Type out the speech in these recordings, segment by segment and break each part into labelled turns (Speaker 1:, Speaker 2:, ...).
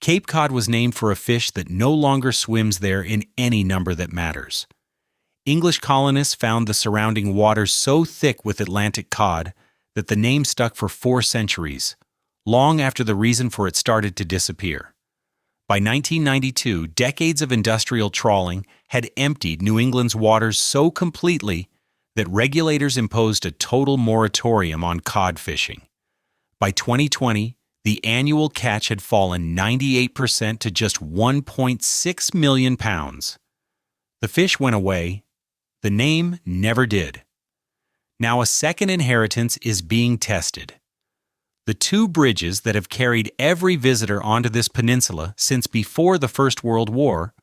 Speaker 1: Cape Cod was named for a fish that no longer swims there in any number that matters. English colonists found the surrounding waters so thick with Atlantic cod that the name stuck for 4 centuries, long after the reason for it started to disappear. By 1992, decades of industrial trawling had emptied New England's waters so completely that regulators imposed a total moratorium on cod fishing. By 2020, the annual catch had fallen 98% to just 1.6 million pounds. The fish went away. The name never did. Now a second inheritance is being tested. The 2 bridges that have carried every visitor onto this peninsula since before the First World War,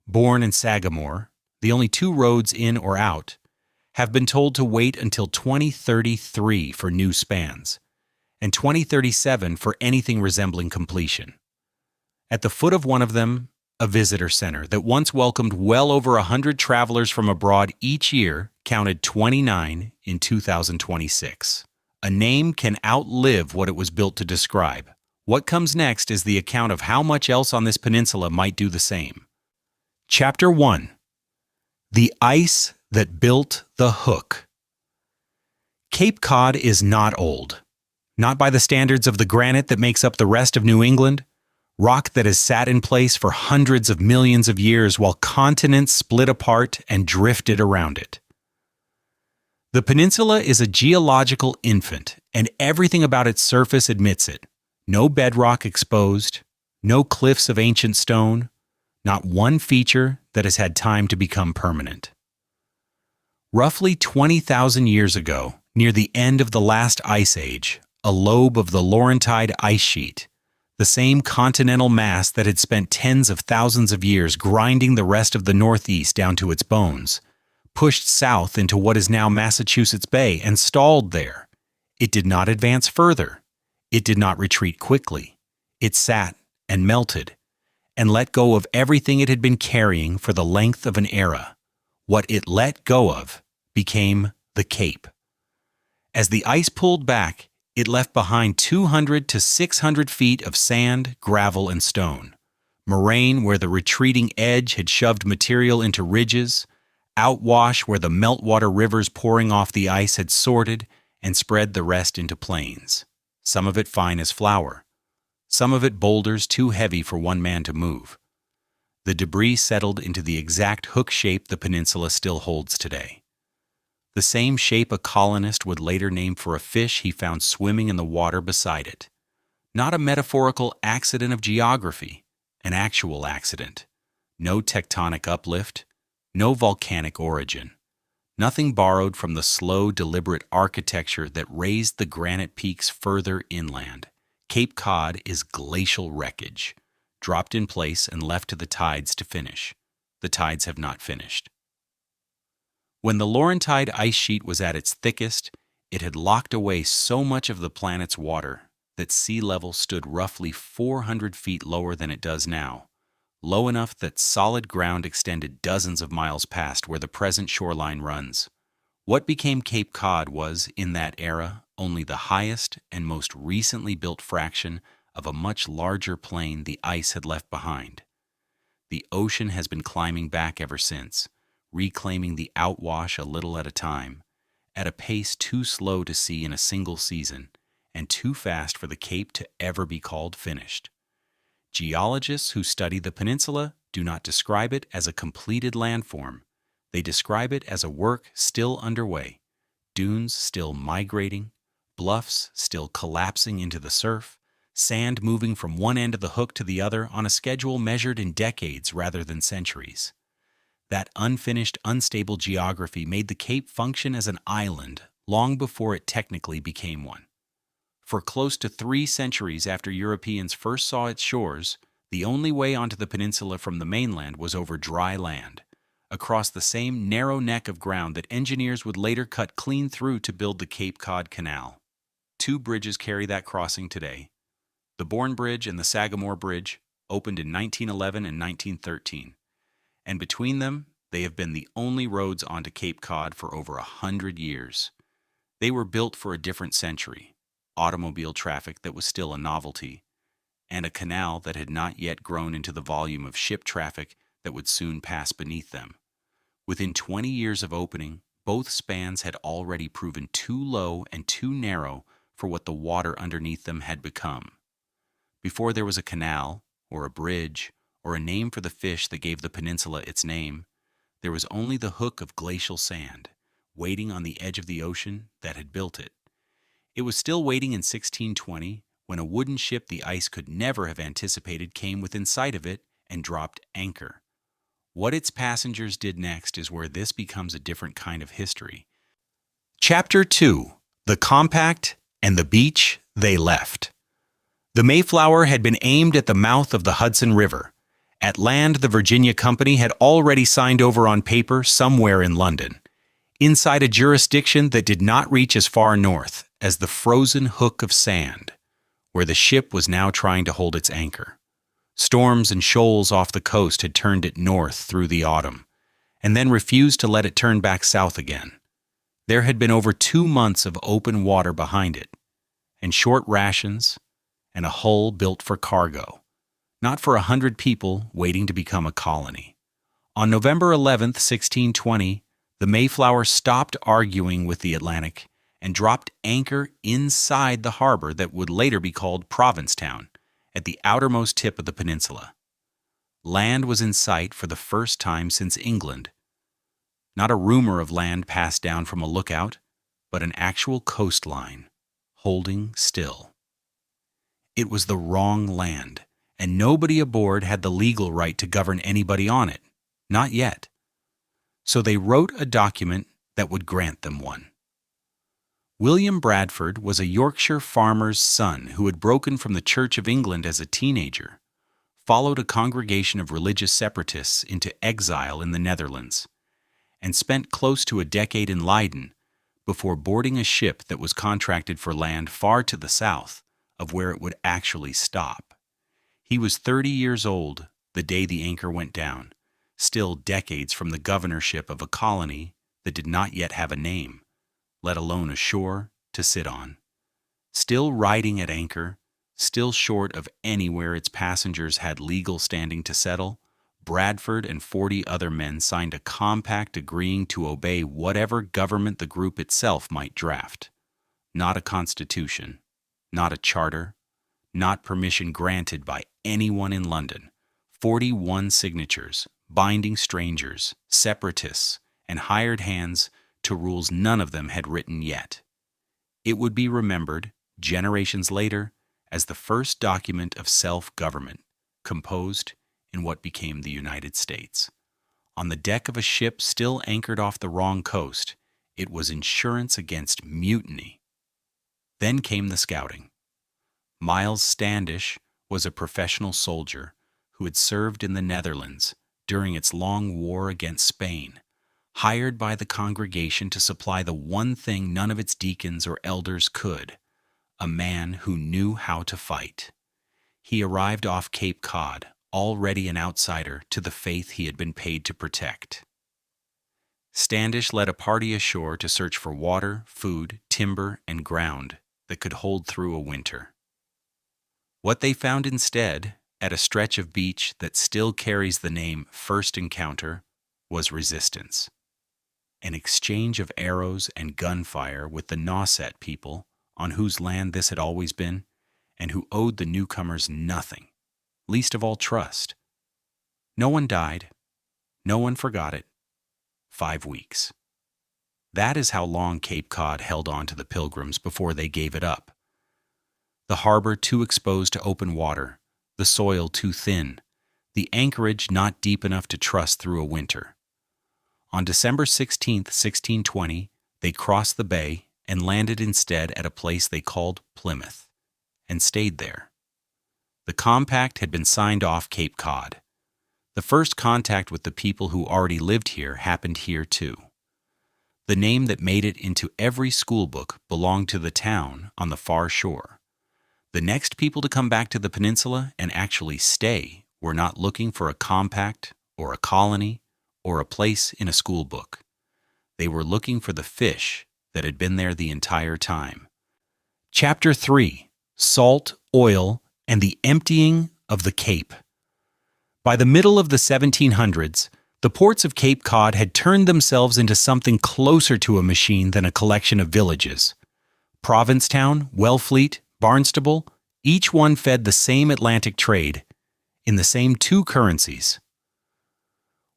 Speaker 1: Bourne and Sagamore, the only 2 roads in or out, have been told to wait until 2033 for new spans, and 2037 for anything resembling completion. At the foot of one of them, a visitor center that once welcomed well over 100 travelers from abroad each year counted 29 in 2026. A name can outlive what it was built to describe. What comes next is the account of how much else on this peninsula might do the same. Chapter 1. The Ice That Built the Hook. Cape Cod is not old. Not by the standards of the granite that makes up the rest of New England, rock that has sat in place for hundreds of millions of years while continents split apart and drifted around it. The peninsula is a geological infant, and everything about its surface admits it. No bedrock exposed, no cliffs of ancient stone, not one feature that has had time to become permanent. Roughly 20,000 years ago, near the end of the last ice age, a lobe of the Laurentide ice sheet, the same continental mass that had spent tens of thousands of years grinding the rest of the Northeast down to its bones, pushed south into what is now Massachusetts Bay and stalled there. It did not advance further. It did not retreat quickly. It sat and melted and let go of everything it had been carrying for the length of an era. What it let go of became the Cape. As the ice pulled back, it left behind 200 to 600 feet of sand, gravel, and stone, moraine where the retreating edge had shoved material into ridges, outwash where the meltwater rivers pouring off the ice had sorted and spread the rest into plains, some of it fine as flour, some of it boulders too heavy for one man to move. The debris settled into the exact hook shape the peninsula still holds today. The same shape a colonist would later name for a fish he found swimming in the water beside it. Not a metaphorical accident of geography, an actual accident. No tectonic uplift, no volcanic origin. Nothing borrowed from the slow, deliberate architecture that raised the granite peaks further inland. Cape Cod is glacial wreckage, dropped in place and left to the tides to finish. The tides have not finished. When the Laurentide ice sheet was at its thickest, it had locked away so much of the planet's water that sea level stood roughly 400 feet lower than it does now, low enough that solid ground extended dozens of miles past where the present shoreline runs. What became Cape Cod was, in that era, only the highest and most recently built fraction of a much larger plain the ice had left behind. The ocean has been climbing back ever since, reclaiming the outwash a little at a time, at a pace too slow to see in a single season, and too fast for the Cape to ever be called finished. Geologists who study the peninsula do not describe it as a completed landform. They describe it as a work still underway, dunes still migrating, bluffs still collapsing into the surf, sand moving from one end of the hook to the other on a schedule measured in decades rather than centuries. That unfinished, unstable geography made the Cape function as an island long before it technically became one. For close to 3 centuries after Europeans first saw its shores, the only way onto the peninsula from the mainland was over dry land, across the same narrow neck of ground that engineers would later cut clean through to build the Cape Cod Canal. 2 bridges carry that crossing today. The Bourne Bridge and the Sagamore Bridge opened in 1911 and 1913, and between them, they have been the only roads onto Cape Cod for over 100 years. They were built for a different century, automobile traffic that was still a novelty, and a canal that had not yet grown into the volume of ship traffic that would soon pass beneath them. Within 20 years of opening, both spans had already proven too low and too narrow for what the water underneath them had become. Before there was a canal, or a bridge, or a name for the fish that gave the peninsula its name, there was only the hook of glacial sand, waiting on the edge of the ocean that had built it. It was still waiting in 1620 when a wooden ship the ice could never have anticipated came within sight of it and dropped anchor. What its passengers did next is where this becomes a different kind of history. Chapter 2: The Compact and the Beach They Left. The Mayflower had been aimed at the mouth of the Hudson River. At land, the Virginia Company had already signed over on paper somewhere in London, inside a jurisdiction that did not reach as far north as the frozen hook of sand, where the ship was now trying to hold its anchor. Storms and shoals off the coast had turned it north through the autumn, and then refused to let it turn back south again. There had been over 2 months of open water behind it, and short rations, and a hull built for cargo, not for 100 people waiting to become a colony. On November 11th, 1620, the Mayflower stopped arguing with the Atlantic and dropped anchor inside the harbor that would later be called Provincetown, at the outermost tip of the peninsula. Land was in sight for the first time since England. Not a rumor of land passed down from a lookout, but an actual coastline, holding still. It was the wrong land, and nobody aboard had the legal right to govern anybody on it. Not yet. So they wrote a document that would grant them one. William Bradford was a Yorkshire farmer's son who had broken from the Church of England as a teenager, followed a congregation of religious separatists into exile in the Netherlands, and spent close to a decade in Leiden before boarding a ship that was contracted for land far to the south of where it would actually stop. He was 30 years old the day the anchor went down, still decades from the governorship of a colony that did not yet have a name, let alone a shore to sit on. Still riding at anchor, still short of anywhere its passengers had legal standing to settle, Bradford and 40 other men signed a compact agreeing to obey whatever government the group itself might draft. Not a constitution, not a charter, not permission granted by anyone in London. 41 signatures, binding strangers, separatists, and hired hands to rules none of them had written yet. It would be remembered, generations later, as the first document of self-government, composed in what became the United States. On the deck of a ship still anchored off the wrong coast, it was insurance against mutiny. Then came the scouting. Miles Standish was a professional soldier who had served in the Netherlands during its long war against Spain, hired by the congregation to supply the one thing none of its deacons or elders could, a man who knew how to fight. He arrived off Cape Cod, already an outsider to the faith he had been paid to protect. Standish led a party ashore to search for water, food, timber, and ground that could hold through a winter. What they found instead, at a stretch of beach that still carries the name First Encounter, was resistance. An exchange of arrows and gunfire with the Nauset people, on whose land this had always been, and who owed the newcomers nothing, least of all trust. No one died. No one forgot it. 5 weeks. That is how long Cape Cod held on to the Pilgrims before they gave it up. The harbor too exposed to open water, the soil too thin, the anchorage not deep enough to trust through a winter. On December 16, 1620, they crossed the bay and landed instead at a place they called Plymouth, and stayed there. The compact had been signed off Cape Cod. The first contact with the people who already lived here happened here too. The name that made it into every school book belonged to the town on the far shore. The next people to come back to the peninsula and actually stay were not looking for a compact or a colony or a place in a school book. They were looking for the fish that had been there the entire time. Chapter 3: Salt, Oil, and the emptying of the Cape. By the middle of the 1700s, the ports of Cape Cod had turned themselves into something closer to a machine than a collection of villages. Provincetown, Wellfleet, Barnstable, each one fed the same Atlantic trade, in the same two currencies.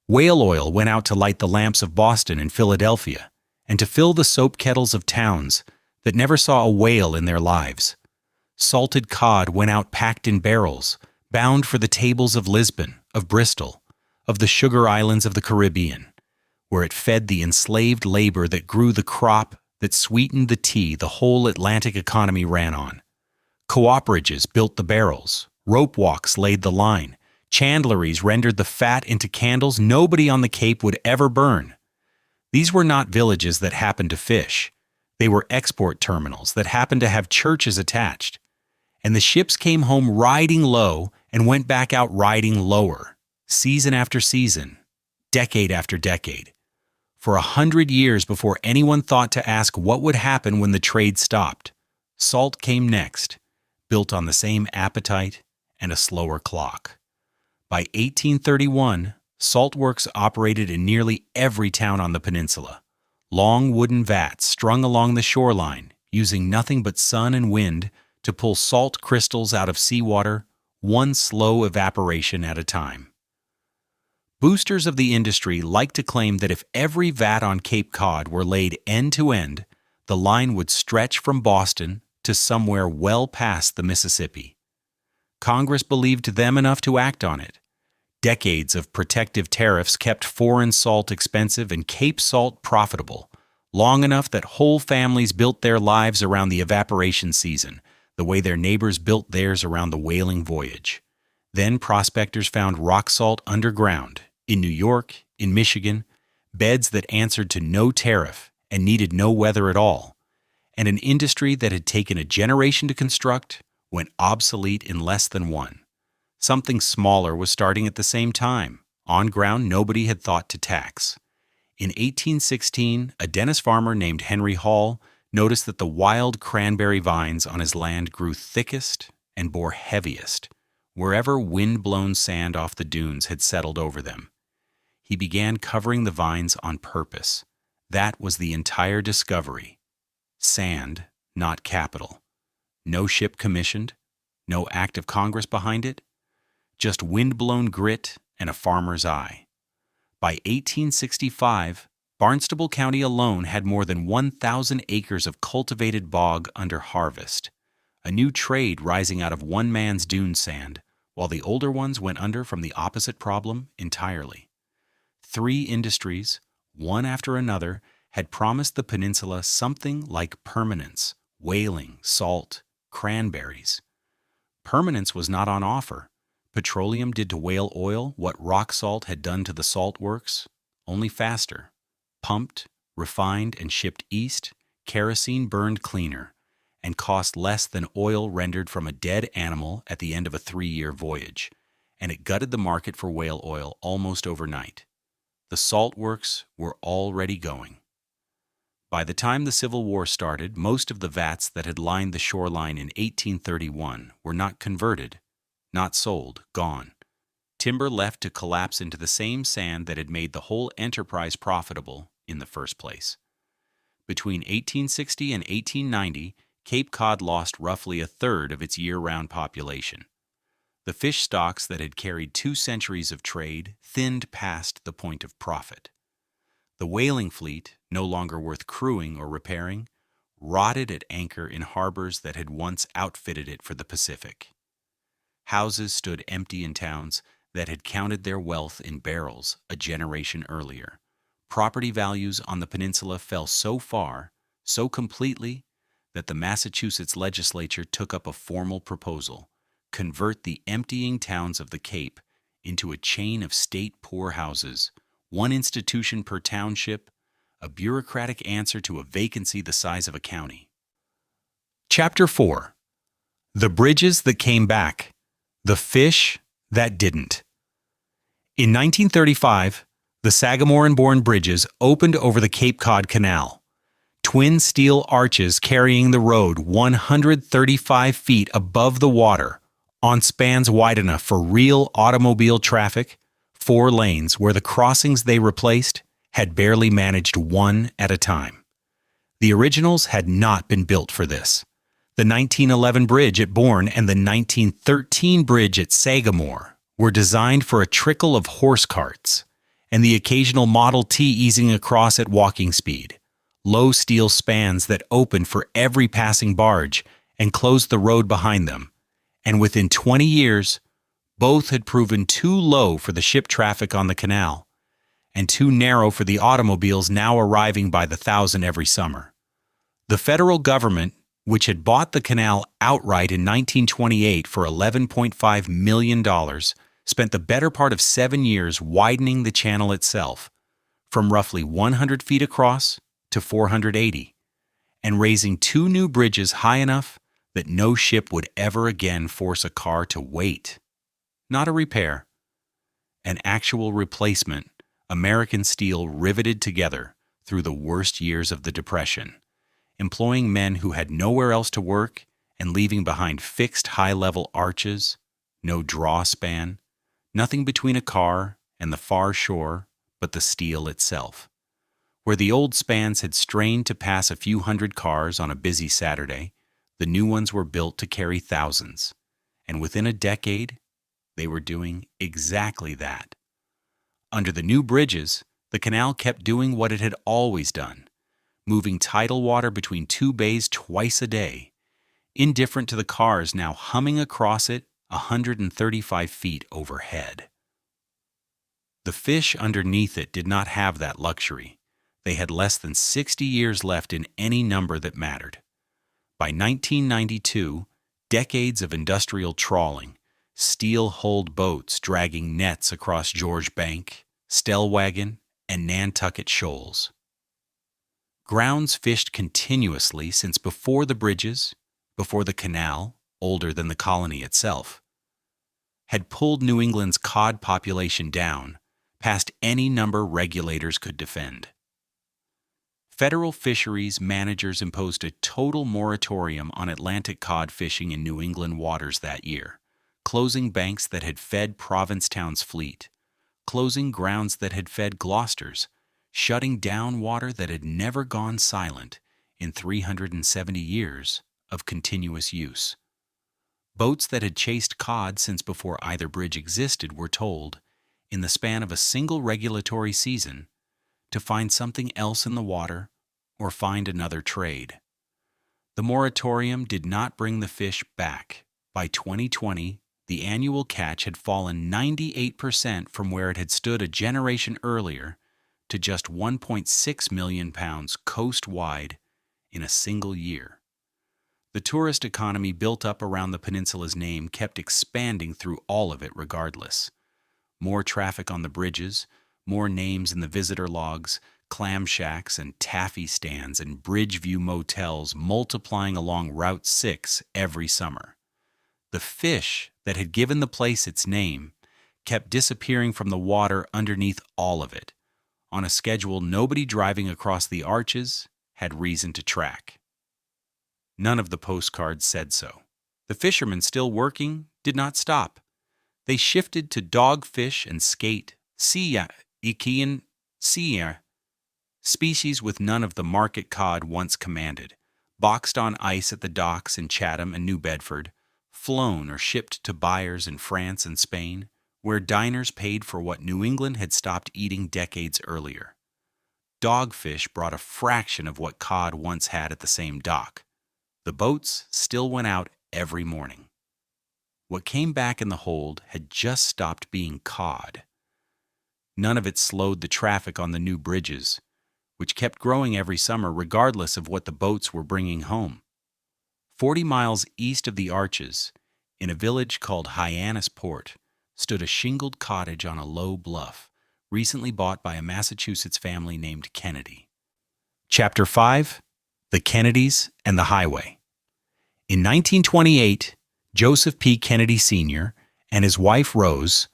Speaker 1: Whale oil went out to light the lamps of Boston and Philadelphia, and to fill the soap kettles of towns that never saw a whale in their lives. Salted cod went out packed in barrels, bound for the tables of Lisbon, of Bristol, of the sugar islands of the Caribbean, where it fed the enslaved labor that grew the crop that sweetened the tea the whole Atlantic economy ran on. Cooperages built the barrels, rope walks laid the line, chandleries rendered the fat into candles nobody on the Cape would ever burn. These were not villages that happened to fish. They were export terminals that happened to have churches attached. And the ships came home riding low and went back out riding lower, season after season, decade after decade, for 100 years before anyone thought to ask what would happen when the trade stopped. Salt came next, built on the same appetite and a slower clock. By 1831, salt works operated in nearly every town on the peninsula. Long wooden vats strung along the shoreline, using nothing but sun and wind to pull salt crystals out of seawater, one slow evaporation at a time. Boosters of the industry like to claim that if every vat on Cape Cod were laid end to end, the line would stretch from Boston to somewhere well past the Mississippi. Congress believed them enough to act on it. Decades of protective tariffs kept foreign salt expensive and Cape salt profitable, long enough that whole families built their lives around the evaporation season, the way their neighbors built theirs around the whaling voyage. Then prospectors found rock salt underground, in New York, in Michigan, beds that answered to no tariff and needed no weather at all, and an industry that had taken a generation to construct went obsolete in less than one. Something smaller was starting at the same time, on ground nobody had thought to tax. In 1816, a Dennis farmer named Henry Hall noticed that the wild cranberry vines on his land grew thickest and bore heaviest, wherever wind-blown sand off the dunes had settled over them. He began covering the vines on purpose. That was the entire discovery. Sand, not capital. No ship commissioned, no act of Congress behind it, just wind-blown grit and a farmer's eye. By 1865, Barnstable County alone had more than 1,000 acres of cultivated bog under harvest, a new trade rising out of one man's dune sand, while the older ones went under from the opposite problem entirely. 3 industries, one after another, had promised the peninsula something like permanence: whaling, salt, cranberries. Permanence was not on offer. Petroleum did to whale oil what rock salt had done to the salt works, only faster. Pumped, refined, and shipped east, kerosene burned cleaner and cost less than oil rendered from a dead animal at the end of a 3-year voyage, and it gutted the market for whale oil almost overnight. The salt works were already going. By the time the Civil War started, most of the vats that had lined the shoreline in 1831 were not converted, not sold, gone. Timber left to collapse into the same sand that had made the whole enterprise profitable in the first place. Between 1860 and 1890, Cape Cod lost roughly a third of its year-round population. The fish stocks that had carried 2 centuries of trade thinned past the point of profit. The whaling fleet, no longer worth crewing or repairing, rotted at anchor in harbors that had once outfitted it for the Pacific. Houses stood empty in towns that had counted their wealth in barrels a generation earlier. Property values on the peninsula fell so far, so completely, that the Massachusetts legislature took up a formal proposal: convert the emptying towns of the Cape into a chain of state poorhouses, one institution per township, a bureaucratic answer to a vacancy the size of a county. Chapter 4. The Bridges That Came Back. The Fish That Didn't. In 1935, the Sagamore-borne bridges opened over the Cape Cod Canal. Twin steel arches carrying the road 135 feet above the water, On spans wide enough for real automobile traffic, 4 lanes where the crossings they replaced had barely managed one at a time. The originals had not been built for this. The 1911 bridge at Bourne and the 1913 bridge at Sagamore were designed for a trickle of horse carts and the occasional Model T easing across at walking speed, low steel spans that opened for every passing barge and closed the road behind them. And within 20 years, both had proven too low for the ship traffic on the canal and too narrow for the automobiles now arriving by the thousand every summer. The federal government, which had bought the canal outright in 1928 for $11.5 million, spent the better part of 7 years widening the channel itself from roughly 100 feet across to 480, and raising 2 new bridges high enough that no ship would ever again force a car to wait. Not a repair, an actual replacement, American steel riveted together through the worst years of the Depression, employing men who had nowhere else to work and leaving behind fixed high-level arches, no draw span, nothing between a car and the far shore but the steel itself. Where the old spans had strained to pass a few hundred cars on a busy Saturday, the new ones were built to carry thousands, and within a decade, they were doing exactly that. Under the new bridges, the canal kept doing what it had always done, moving tidal water between 2 bays twice a day, indifferent to the cars now humming across it 135 feet overhead. The fish underneath it did not have that luxury. They had less than 60 years left in any number that mattered. By 1992, decades of industrial trawling, steel-hulled boats dragging nets across George Bank, Stellwagen, and Nantucket shoals. Grounds fished continuously since before the bridges, before the canal, older than the colony itself, had pulled New England's cod population down past any number regulators could defend. Federal fisheries managers imposed a total moratorium on Atlantic cod fishing in New England waters that year, closing banks that had fed Provincetown's fleet, closing grounds that had fed Gloucester's, shutting down water that had never gone silent in 370 years of continuous use. Boats that had chased cod since before either bridge existed were told, in the span of a single regulatory season, to find something else in the water or find another trade. The moratorium did not bring the fish back. By 2020, the annual catch had fallen 98% from where it had stood a generation earlier to just 1.6 million pounds coast-wide in a single year. The tourist economy built up around the peninsula's name kept expanding through all of it regardless. More traffic on the bridges, more names in the visitor logs, clam shacks and taffy stands and Bridgeview motels multiplying along Route 6 every summer. The fish that had given the place its name kept disappearing from the water underneath all of it, on a schedule nobody driving across the arches had reason to track. None of the postcards said so. The fishermen still working did not stop. They shifted to dogfish and skate, Ikian, species with none of the market cod once commanded, boxed on ice at the docks in Chatham and New Bedford, flown or shipped to buyers in France and Spain, where diners paid for what New England had stopped eating decades earlier. Dogfish brought a fraction of what cod once had at the same dock. The boats still went out every morning. What came back in the hold had just stopped being cod. None of it slowed the traffic on the new bridges, which kept growing every summer regardless of what the boats were bringing home. 40 miles east of the arches, in a village called Hyannisport, stood a shingled cottage on a low bluff, recently bought by a Massachusetts family named Kennedy. Chapter 5: The Kennedys and the Highway. In 1928, Joseph P. Kennedy Sr. and his wife Rose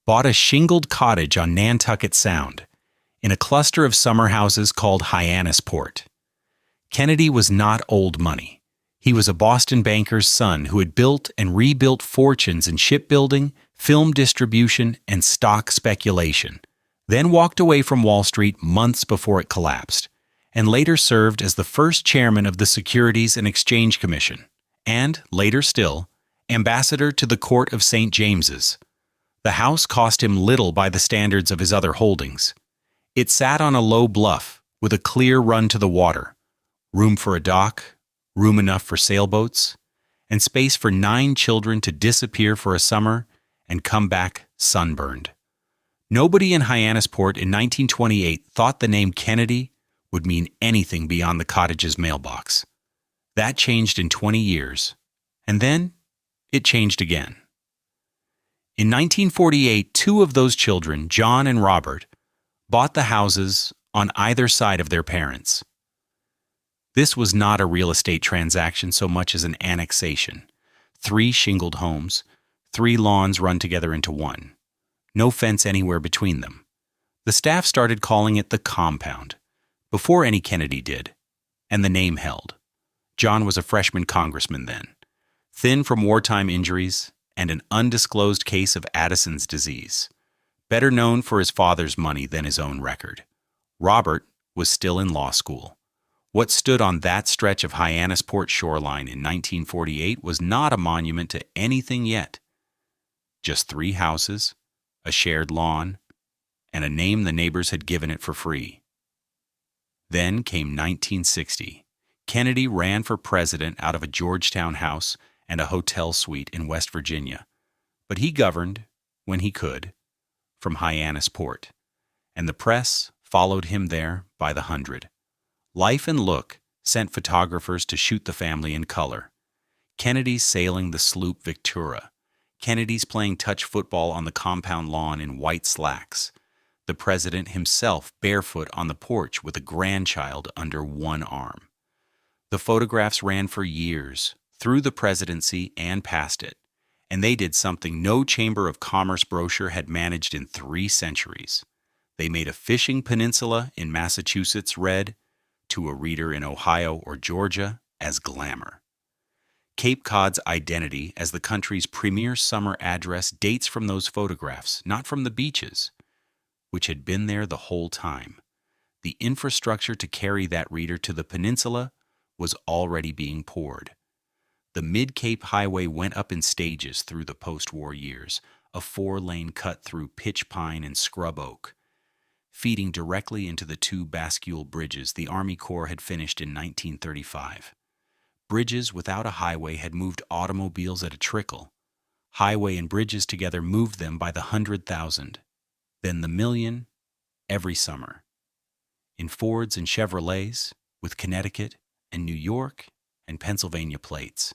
Speaker 1: bought a shingled cottage on Nantucket Sound, in a cluster of summer houses called Hyannisport. Kennedy was not old money. He was a Boston banker's son who had built and rebuilt fortunes in shipbuilding, film distribution, and stock speculation, then walked away from Wall Street months before it collapsed, and later served as the first chairman of the Securities and Exchange Commission, and, later still, ambassador to the Court of St. James's. The house cost him little by the standards of his other holdings. It sat on a low bluff, with a clear run to the water, room for a dock, room enough for sailboats, and space for 9 children to disappear for a summer and come back sunburned. Nobody in Hyannisport in 1928 thought the name Kennedy would mean anything beyond the cottage's mailbox. That changed in 20 years, and then it changed again. In 1948, 2 of those children, John and Robert, bought the houses on either side of their parents. This was not a real estate transaction so much as an annexation. 3 shingled homes, 3 lawns run together into one. No fence anywhere between them. The staff started calling it the compound, before any Kennedy did, and the name held. John was a freshman congressman then, thin from wartime injuries and an undisclosed case of Addison's disease, better known for his father's money than his own record. Robert was still in law school. What stood on that stretch of Hyannisport shoreline in 1948 was not a monument to anything yet. Just 3 houses, a shared lawn, and a name the neighbors had given it for free. Then came 1960. Kennedy ran for president out of a Georgetown house and a hotel suite in West Virginia, but he governed, when he could, from Hyannisport, and the press followed him there by the hundred. Life and Look sent photographers to shoot the family in color. Kennedy's sailing the sloop Victoria. Kennedy's playing touch football on the compound lawn in white slacks. The president himself barefoot on the porch with a grandchild under one arm. The photographs ran for years, through the presidency and past it, and they did something no Chamber of Commerce brochure had managed in 3 centuries. They made a fishing peninsula in Massachusetts read, to a reader in Ohio or Georgia, as glamour. Cape Cod's identity as the country's premier summer address dates from those photographs, not from the beaches, which had been there the whole time. The infrastructure to carry that reader to the peninsula was already being poured. The Mid-Cape Highway went up in stages through the post-war years, a 4-lane cut through pitch pine and scrub oak, feeding directly into the 2 bascule bridges the Army Corps had finished in 1935. Bridges without a highway had moved automobiles at a trickle. Highway and bridges together moved them by the 100,000, then the million, every summer. In Fords and Chevrolets, with Connecticut and New York and Pennsylvania plates.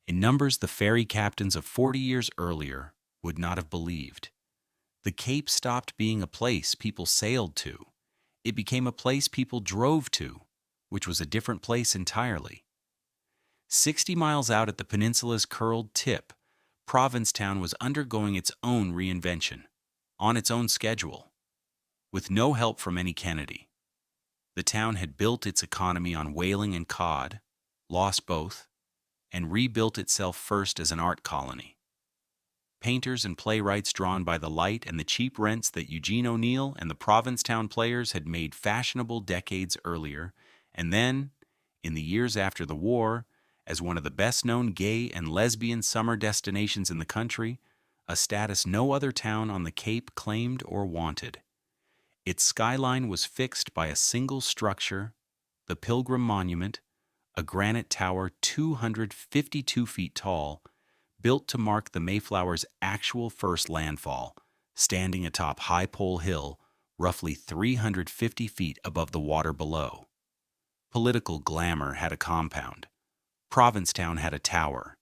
Speaker 1: In numbers the ferry captains of 40 years earlier would not have believed. The Cape stopped being a place people sailed to. It became a place people drove to, which was a different place entirely. 60 miles out at the peninsula's curled tip, Provincetown was undergoing its own reinvention, on its own schedule, with no help from any Kennedy. The town had built its economy on whaling and cod, lost both, and rebuilt itself first as an art colony. Painters and playwrights drawn by the light and the cheap rents that Eugene O'Neill and the Provincetown players had made fashionable decades earlier, and then, in the years after the war, as one of the best-known gay and lesbian summer destinations in the country, a status no other town on the Cape claimed or wanted. Its skyline was fixed by a single structure, the Pilgrim Monument, a granite tower 252 feet tall, built to mark the Mayflower's actual first landfall, standing atop High Pole Hill, roughly 350 feet above the water below. Political glamour had a compound. Provincetown had a tower.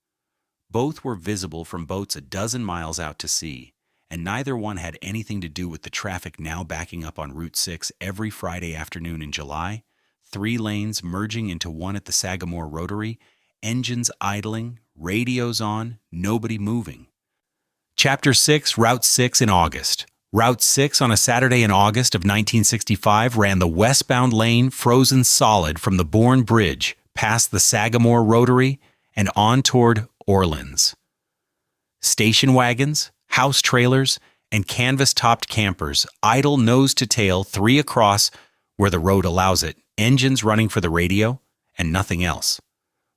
Speaker 1: Both were visible from boats a dozen miles out to sea, and neither one had anything to do with the traffic now backing up on Route 6 every Friday afternoon in July, 3 lanes merging into one at the Sagamore Rotary, engines idling, radios on, nobody moving. Chapter 6, Route 6 in August. Route 6 on a Saturday in August of 1965 ran the westbound lane frozen solid from the Bourne Bridge, past the Sagamore Rotary, and on toward Orleans. Station wagons, house trailers, and canvas-topped campers idle nose to tail 3 across where the road allows it, engines running for the radio, and nothing else.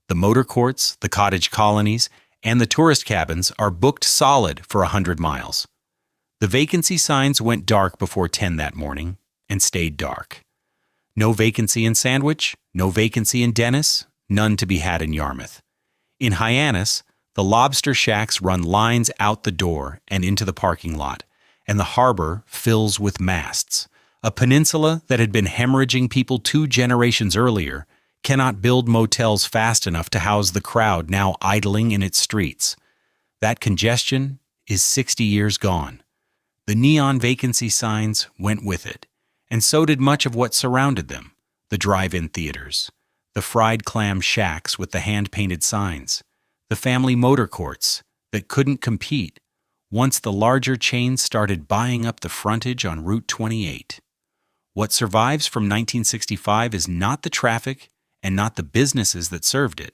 Speaker 1: The motor courts, the cottage colonies, and the tourist cabins are booked solid for 100 miles. The vacancy signs went dark before 10 that morning and stayed dark. No vacancy in Sandwich, no vacancy in Dennis, none to be had in Yarmouth. In Hyannis, the lobster shacks run lines out the door and into the parking lot, and the harbor fills with masts. A peninsula that had been hemorrhaging people 2 generations earlier cannot build motels fast enough to house the crowd now idling in its streets. That congestion is 60 years gone. The neon vacancy signs went with it, and so did much of what surrounded them: the drive-in theaters, the fried clam shacks with the hand-painted signs, the family motor courts that couldn't compete once the larger chains started buying up the frontage on Route 28. What survives from 1965 is not the traffic and not the businesses that served it,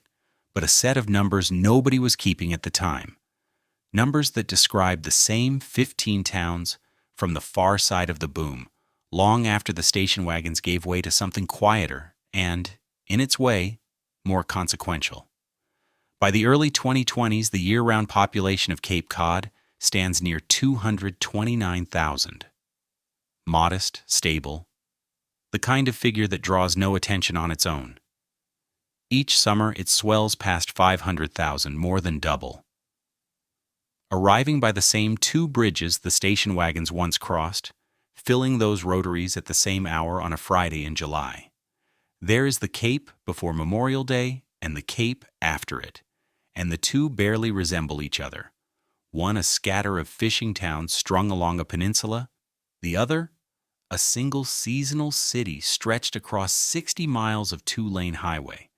Speaker 1: but a set of numbers nobody was keeping at the time. Numbers that describe the same 15 towns from the far side of the boom, long after the station wagons gave way to something quieter and, in its way, more consequential. By the early 2020s, the year-round population of Cape Cod stands near 229,000. Modest, stable, the kind of figure that draws no attention on its own. Each summer, it swells past 500,000, more than double. Arriving by the same 2 bridges the station wagons once crossed, filling those rotaries at the same hour on a Friday in July. There is the Cape before Memorial Day and the Cape after it, and the 2 barely resemble each other. One a scatter of fishing towns strung along a peninsula, the other a single seasonal city stretched across 60 miles of 2-lane highway.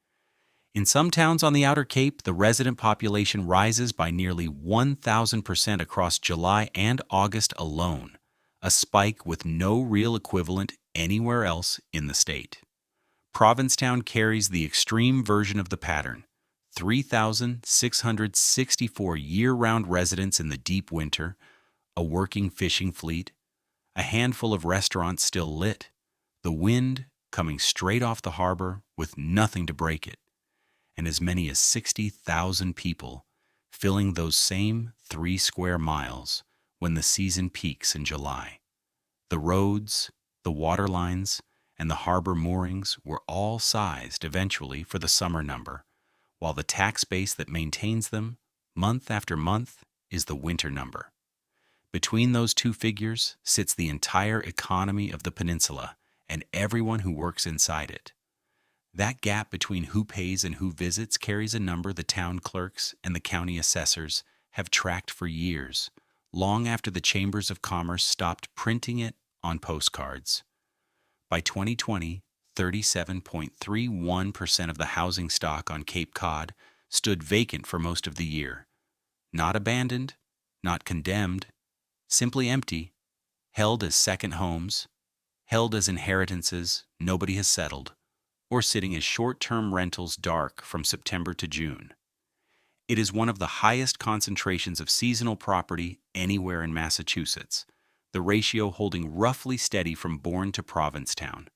Speaker 1: In some towns on the Outer Cape, the resident population rises by nearly 1,000% across July and August alone, a spike with no real equivalent anywhere else in the state. Provincetown carries the extreme version of the pattern: 3,664 year-round residents in the deep winter, a working fishing fleet, a handful of restaurants still lit, the wind coming straight off the harbor with nothing to break it, and as many as 60,000 people filling those same 3 square miles when the season peaks in July. The roads, the water lines, and the harbor moorings were all sized eventually for the summer number, while the tax base that maintains them, month after month, is the winter number. Between those 2 figures sits the entire economy of the peninsula and everyone who works inside it. That gap between who pays and who visits carries a number the town clerks and the county assessors have tracked for years, long after the chambers of commerce stopped printing it on postcards. By 2020, 37.31% of the housing stock on Cape Cod stood vacant for most of the year. Not abandoned, not condemned, simply empty, held as second homes, held as inheritances nobody has settled, or sitting as short-term rentals dark from September to June. It is one of the highest concentrations of seasonal property anywhere in Massachusetts, the ratio holding roughly steady from Bourne to Provincetown,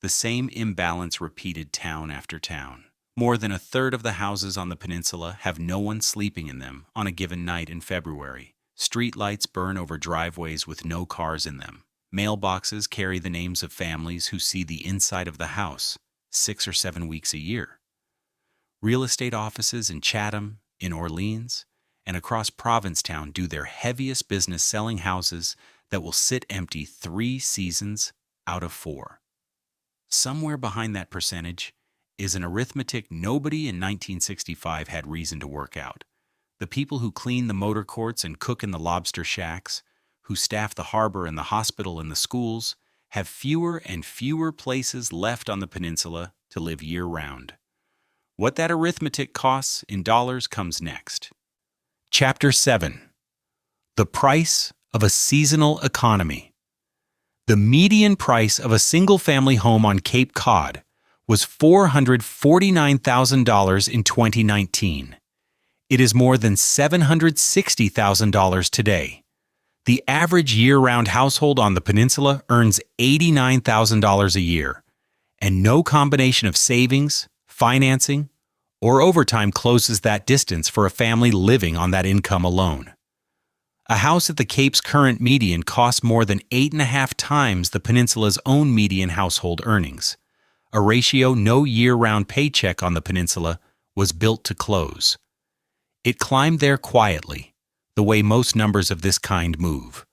Speaker 1: the same imbalance repeated town after town. More than a third of the houses on the peninsula have no one sleeping in them on a given night in February. Street lights burn over driveways with no cars in them. Mailboxes carry the names of families who see the inside of the house 6 or 7 weeks a year. Real estate offices in Chatham, in Orleans, and across Provincetown do their heaviest business selling houses that will sit empty 3 seasons out of 4. Somewhere behind that percentage is an arithmetic nobody in 1965 had reason to work out. The people who clean the motor courts and cook in the lobster shacks, who staff the harbor and the hospital and the schools, have fewer and fewer places left on the peninsula to live year-round. What that arithmetic costs in dollars comes next. Chapter 7. The Price of a Seasonal Economy. The median price of a single-family home on Cape Cod was $449,000 in 2019. It is more than $760,000 today. The average year-round household on the peninsula earns $89,000 a year, and no combination of savings, financing, or overtime closes that distance for a family living on that income alone. A house at the Cape's current median costs more than 8.5 times the peninsula's own median household earnings, a ratio no year-round paycheck on the peninsula was built to close. It climbed there quietly, the way most numbers of this kind move,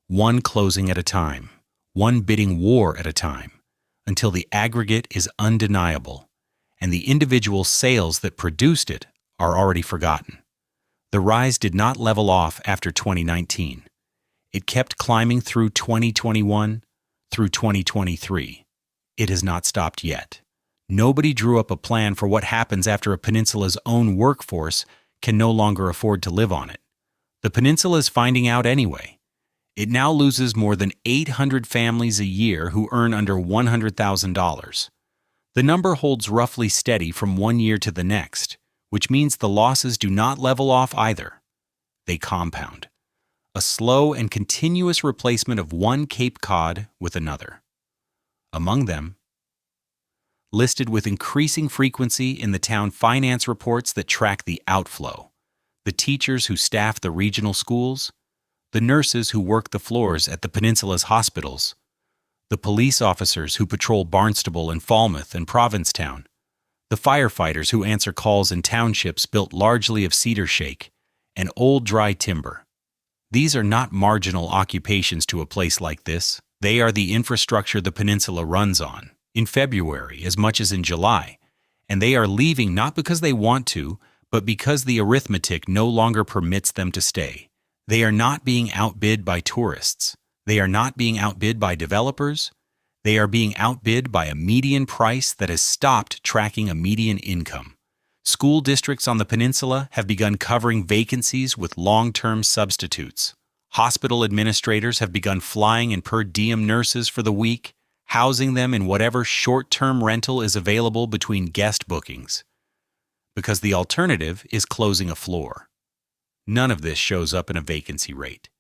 Speaker 1: one closing at a time, one bidding war at a time, until the aggregate is undeniable, and the individual sales that produced it are already forgotten. The rise did not level off after 2019. It kept climbing through 2021, through 2023. It has not stopped yet. Nobody drew up a plan for what happens after a peninsula's own workforce can no longer afford to live on it. The peninsula is finding out anyway. It now loses more than 800 families a year who earn under $100,000. The number holds roughly steady from one year to the next, which means the losses do not level off either. They compound. A slow and continuous replacement of one Cape Cod with another. Among them, listed with increasing frequency in the town finance reports that track the outflow, the teachers who staff the regional schools, the nurses who work the floors at the peninsula's hospitals, the police officers who patrol Barnstable and Falmouth and Provincetown, the firefighters who answer calls in townships built largely of cedar shake and old dry timber. These are not marginal occupations to a place like this. They are the infrastructure the peninsula runs on, in February as much as in July, and they are leaving not because they want to, but because the arithmetic no longer permits them to stay. They are not being outbid by tourists. They are not being outbid by developers. They are being outbid by a median price that has stopped tracking a median income. School districts on the peninsula have begun covering vacancies with long-term substitutes. Hospital administrators have begun flying in per diem nurses for the week, housing them in whatever short-term rental is available between guest bookings. Because the alternative is closing a floor. None of this shows up in a vacancy rate.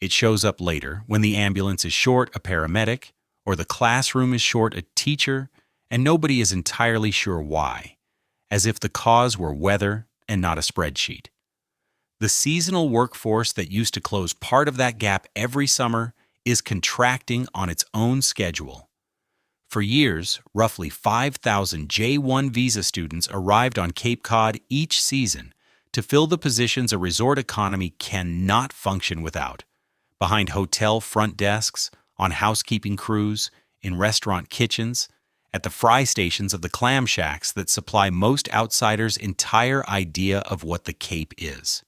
Speaker 1: It shows up later when the ambulance is short a paramedic, or the classroom is short a teacher, and nobody is entirely sure why, as if the cause were weather and not a spreadsheet. The seasonal workforce that used to close part of that gap every summer is contracting on its own schedule. For years, roughly 5,000 J-1 visa students arrived on Cape Cod each season to fill the positions a resort economy cannot function without, behind hotel front desks, on housekeeping crews, in restaurant kitchens, at the fry stations of the clam shacks that supply most outsiders' entire idea of what the Cape is.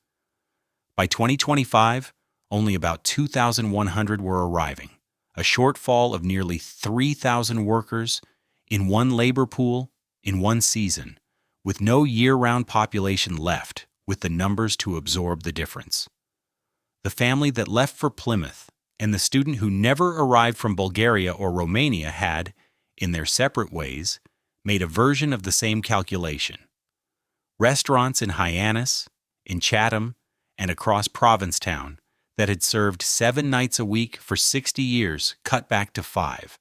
Speaker 1: By 2025, only about 2,100 were arriving, a shortfall of nearly 3,000 workers in one labor pool in one season, with no year-round population left with the numbers to absorb the difference. The family that left for Plymouth and the student who never arrived from Bulgaria or Romania had, in their separate ways, made a version of the same calculation. Restaurants in Hyannis, in Chatham, and across Provincetown that had served 7 nights a week for 60 years cut back to 5.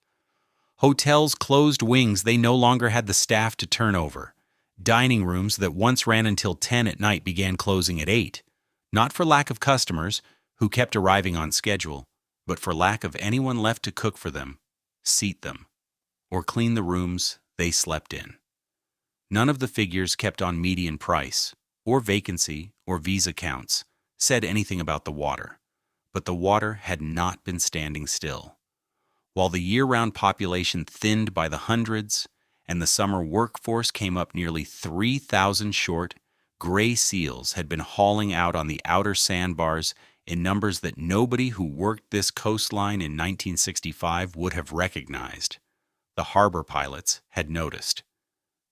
Speaker 1: Hotels closed wings they no longer had the staff to turn over. Dining rooms that once ran until 10 at night began closing at 8, not for lack of customers who kept arriving on schedule, but for lack of anyone left to cook for them, seat them, or clean the rooms they slept in. None of the figures kept on median price, or vacancy, or visa counts, said anything about the water, but the water had not been standing still. While the year-round population thinned by the hundreds, and the summer workforce came up nearly 3,000 short, gray seals had been hauling out on the outer sandbars in numbers that nobody who worked this coastline in 1965 would have recognized. The harbor pilots had noticed.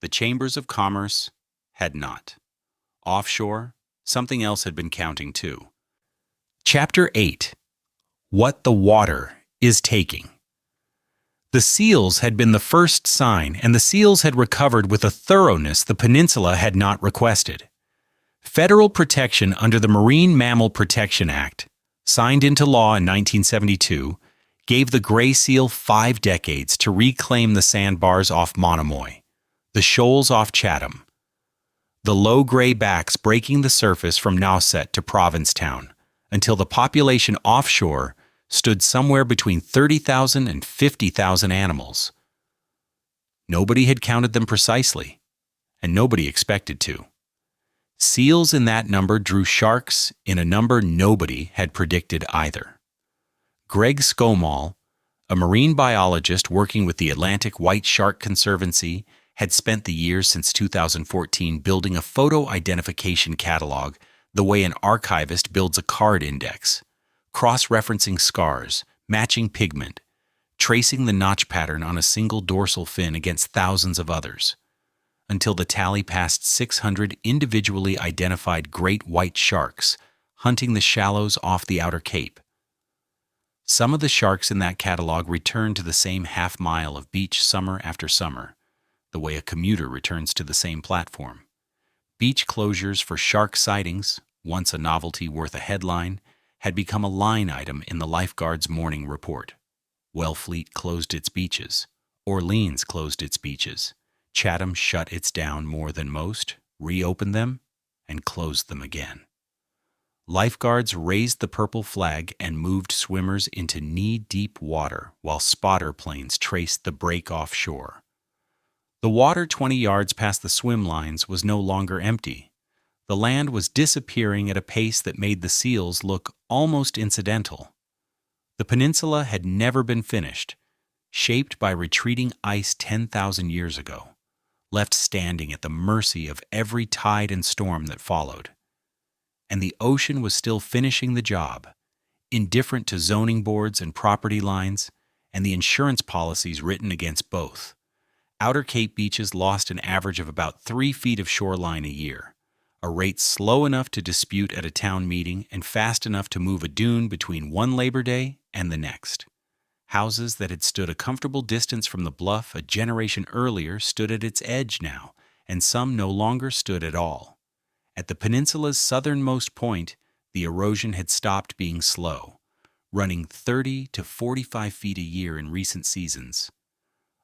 Speaker 1: The chambers of commerce had not. Offshore, something else had been counting too. Chapter 8. What the Water is Taking. The seals had been the first sign, and the seals had recovered with a thoroughness the peninsula had not requested. Federal protection under the Marine Mammal Protection Act, signed into law in 1972, gave the gray seal 5 decades to reclaim the sandbars off Monomoy, the shoals off Chatham, the low gray backs breaking the surface from Nauset to Provincetown, until the population offshore stood somewhere between 30,000 and 50,000 animals. Nobody had counted them precisely, and nobody expected to. Seals in that number drew sharks in a number nobody had predicted either. Greg Skomall, a marine biologist working with the Atlantic White Shark Conservancy, had spent the years since 2014 building a photo identification catalog the way an archivist builds a card index, cross-referencing scars, matching pigment, tracing the notch pattern on a single dorsal fin against thousands of others, until the tally passed 600 individually identified great white sharks hunting the shallows off the outer cape. Some of the sharks in that catalog returned to the same half-mile of beach summer after summer, the way a commuter returns to the same platform. Beach closures for shark sightings, once a novelty worth a headline, had become a line item in the lifeguard's morning report. Wellfleet closed its beaches. Orleans closed its beaches. Chatham shut its down more than most, reopened them, and closed them again. Lifeguards raised the purple flag and moved swimmers into knee-deep water while spotter planes traced the break offshore. The water 20 yards past the swim lines was no longer empty. The land was disappearing at a pace that made the seals look almost incidental. The peninsula had never been finished, shaped by retreating ice 10,000 years ago, left standing at the mercy of every tide and storm that followed. And the ocean was still finishing the job, indifferent to zoning boards and property lines and the insurance policies written against both. Outer Cape beaches lost an average of about 3 feet of shoreline a year, a rate slow enough to dispute at a town meeting and fast enough to move a dune between one Labor Day and the next. Houses that had stood a comfortable distance from the bluff a generation earlier stood at its edge now, and some no longer stood at all. At the peninsula's southernmost point, the erosion had stopped being slow, running 30 to 45 feet a year in recent seasons,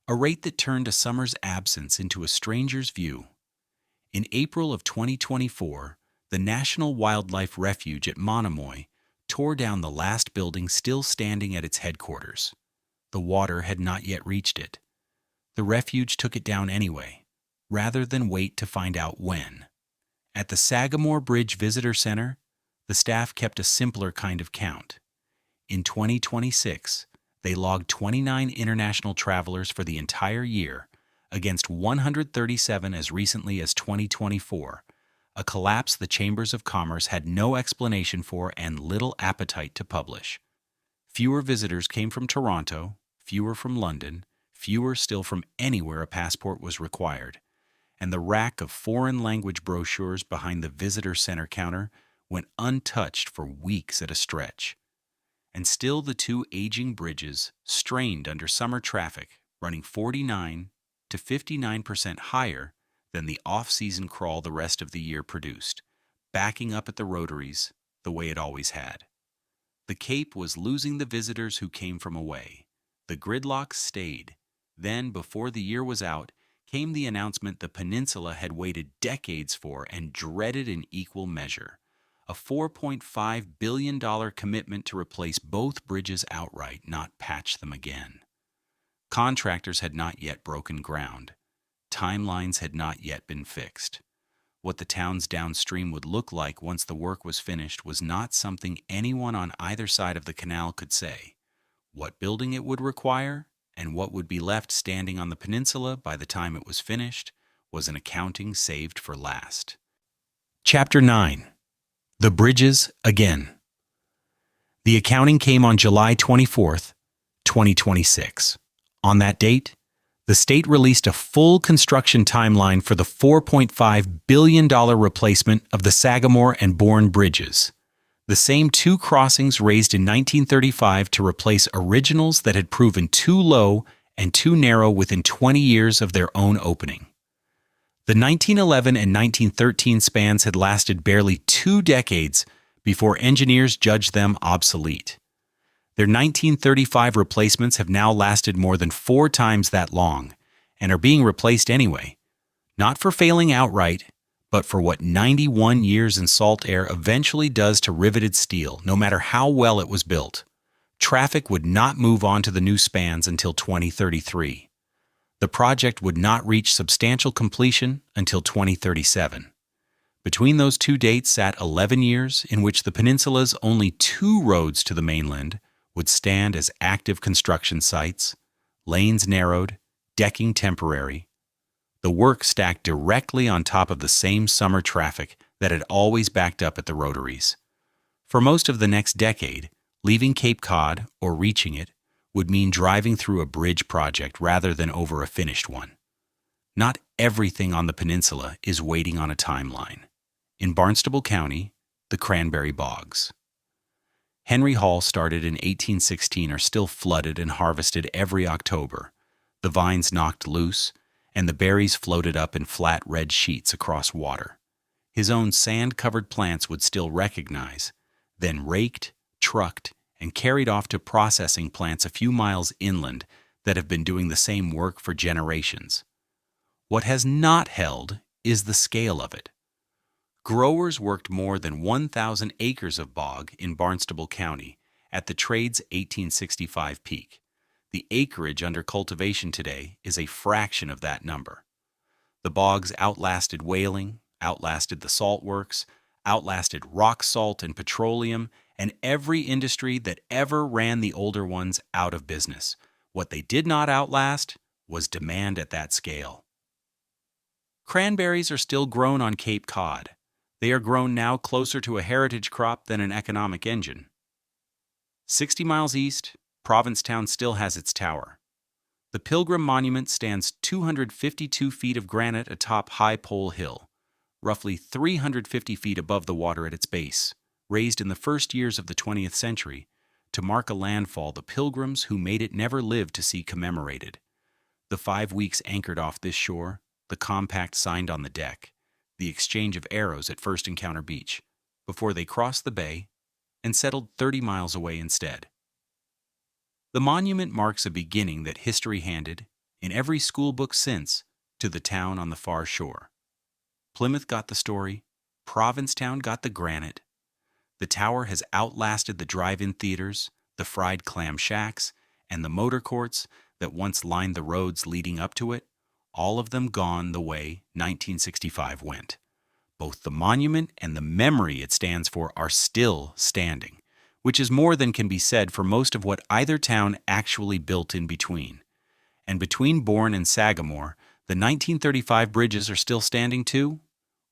Speaker 1: a rate that turned a summer's absence into a stranger's view. In April of 2024, the National Wildlife Refuge at Monomoy tore down the last building still standing at its headquarters. The water had not yet reached it. The refuge took it down anyway, rather than wait to find out when. At the Sagamore Bridge Visitor Center, the staff kept a simpler kind of count. In 2026, they logged 29 international travelers for the entire year, against 137 as recently as 2024, a collapse the Chambers of Commerce had no explanation for and little appetite to publish. Fewer visitors came from Toronto, fewer from London, fewer still from anywhere a passport was required, and the rack of foreign language brochures behind the visitor center counter went untouched for weeks at a stretch. And still the 2 aging bridges strained under summer traffic, running 49 to 59% higher than the off-season crawl the rest of the year produced, backing up at the rotaries the way it always had. The Cape was losing the visitors who came from away. The gridlock stayed. Then, before the year was out, came the announcement the peninsula had waited decades for and dreaded in equal measure. A $4.5 billion commitment to replace both bridges outright, not patch them again. Contractors had not yet broken ground. Timelines had not yet been fixed. What the towns downstream would look like once the work was finished was not something anyone on either side of the canal could say. What building it would require, and what would be left standing on the peninsula by the time it was finished, was an accounting saved for last. Chapter 9. The Bridges Again. The accounting came on July 24th, 2026. On that date, the state released a full construction timeline for the $4.5 billion replacement of the Sagamore and Bourne bridges, the same 2 crossings raised in 1935 to replace originals that had proven too low and too narrow within 20 years of their own opening. The 1911 and 1913 spans had lasted barely 2 decades before engineers judged them obsolete. Their 1935 replacements have now lasted more than 4 times that long and are being replaced anyway, not for failing outright, but for what 91 years in salt air eventually does to riveted steel, no matter how well it was built. Traffic would not move on to the new spans until 2033. The project would not reach substantial completion until 2037. Between those two dates sat 11 years in which the peninsula's only 2 roads to the mainland would stand as active construction sites, lanes narrowed, decking temporary. The work stacked directly on top of the same summer traffic that had always backed up at the rotaries. For most of the next decade, leaving Cape Cod or reaching it would mean driving through a bridge project rather than over a finished one. Not everything on the peninsula is waiting on a timeline. In Barnstable County, the cranberry bogs. Henry Hall, started in 1816, are still flooded and harvested every October. The vines knocked loose, and the berries floated up in flat red sheets across water. His own sand-covered plants would still recognize, then raked, trucked, and carried off to processing plants a few miles inland that have been doing the same work for generations. What has not held is the scale of it. Growers worked more than 1,000 acres of bog in Barnstable County at the trade's 1865 peak. The acreage under cultivation today is a fraction of that number. The bogs outlasted whaling, outlasted the salt works, outlasted rock salt and petroleum, and every industry that ever ran the older ones out of business. What they did not outlast was demand at that scale. Cranberries are still grown on Cape Cod. They are grown now closer to a heritage crop than an economic engine. 60 miles east, Provincetown still has its tower. The Pilgrim Monument stands 252 feet of granite atop High Pole Hill, roughly 350 feet above the water at its base, raised in the first years of the 20th century to mark a landfall the Pilgrims who made it never lived to see commemorated. The 5 weeks anchored off this shore, the compact signed on the deck, the exchange of arrows at First Encounter Beach, before they crossed the bay and settled 30 miles away instead. The monument marks a beginning that history handed, in every school book since, to the town on the far shore. Plymouth got the story, Provincetown got the granite. The tower has outlasted the drive-in theaters, the fried clam shacks, and the motor courts that once lined the roads leading up to it, all of them gone the way 1965 went. Both the monument and the memory it stands for are still standing, which is more than can be said for most of what either town actually built in between. And between Bourne and Sagamore, the 1935 bridges are still standing too.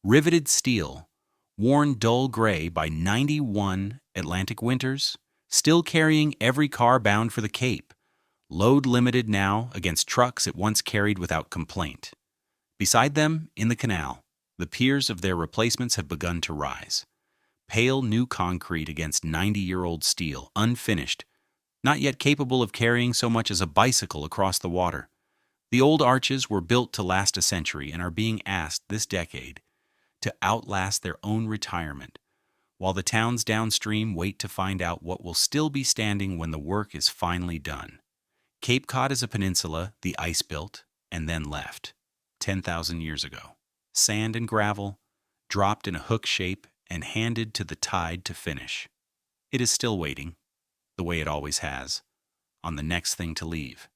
Speaker 1: Riveted steel, worn dull gray by 91 Atlantic winters, still carrying every car bound for the Cape, load limited now against trucks it once carried without complaint. Beside them, in the canal, the piers of their replacements have begun to rise. Pale new concrete against 90-year-old steel, unfinished, not yet capable of carrying so much as a bicycle across the water. The old arches were built to last a century and are being asked this decade to outlast their own retirement, while the towns downstream wait to find out what will still be standing when the work is finally done. Cape Cod is a peninsula the ice built and then left, 10,000 years ago. Sand and gravel, dropped in a hook shape and handed to the tide to finish. It is still waiting, the way it always has, on the next thing to leave.